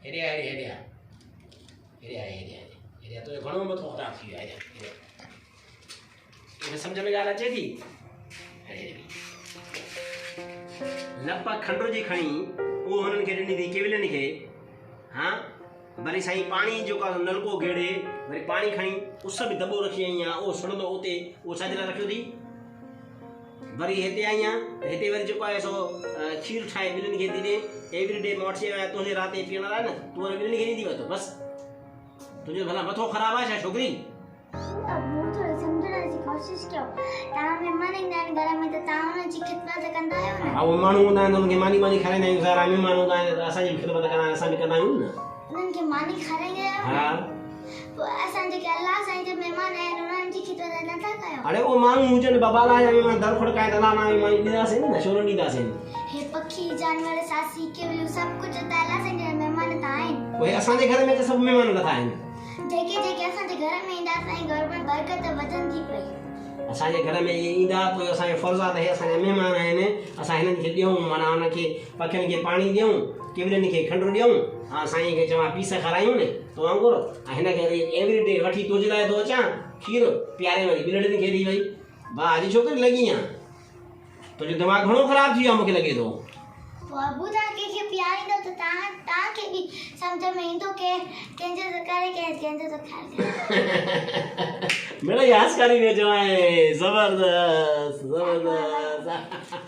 हेरिया हेरिया हेरिया हेरिया हेरिया हेरिया तो घणो मथो ख़राब थी वियो आहे हेरिया इहे सम्झ में ॻाल्हि अचे थी लप खंड जी खणी उहो हुननि खे ॾिनी थी केविलनि खे हाँ वरी साईं पाणी जो का नलको घेड़े वरी पाणी खणी उस बि दॿो रखी आई आहे उहो सुणंदो उते उहो छाजे लाइ रखियो थी वरी हिते आई आहियां त हिते वरी जेको आहे सो खीर ठाहे ॿिलियुनि खे थी ॾे एवरी डे मां वठी आयो तुंहिंजे राति पीअण लाइ न तूं वरी ॿिलियुनि खे ॾींदी वठो बसि तुंहिंजो भला मथो ख़राबु आहे छा छोकिरी कोशिश कयो तव्हां महिमान ईंदा आहिनि घर में त तव्हां हुनजी ख़िदमत कंदा आहियो न हा उहे माण्हू हूंदा आहिनि उन्हनि खे मानी मानी खाराईंदा आहियूं सारा महिमान हूंदा आहिनि असांजी बि ख़िदमत कंदा आहिनि असां बि कंदा आहियूं न उन्हनि खे मानी खाराईंदा आहियो हा पोइ असां जेके अल्लाह साईं जे महिमान आहिनि उन्हनि जी ख़िदमत नथा कयो अरे उहे माण्हू हुजनि बाबा लाइ महिमान दर खड़काए त अलाह नाम मानी ॾींदासीं न छो न ॾींदासीं हे पखी जानवर सासी केवलियूं सभु कुझु त अल्लाह साईं जा महिमान त आहिनि उहे असांजे घर में त सभु महिमान नथा आहिनि जेके जेके असांजे घर में ईंदा असांजे घर में बरकत वधंदी पई असांजे घर में ईंदा पोइ असांखे फर्ज़ु आहे त हे असांजा महिमान आहिनि असां हिननि खे ॾियूं माना हुनखे पखियुनि खे पाणी ॾियूं केवलनि खे खंडु ॾियूं हा साईं खे चवां पीस खारायूं न तो वांगुरु ऐं हिनखे एवरी डे वठी तुंहिंजे लाइ थो अचां खीर पीआरे वरी ॿिलड़ियुनि खे ॾेई वई वाह अॼु छोकिरी लॻी आहे तुंहिंजो दिमाग़ु घणो ख़राबु थी वियो आहे मूंखे लॻे थो पोइ अबू तव्हां कंहिंखे पीआरींदो त तव्हांखे बि सम्झ में ईंदो के कंहिंजो त करे कंहिंजो त खाए मेरा यासकारी में जो है जबरदस्त जबरदस्त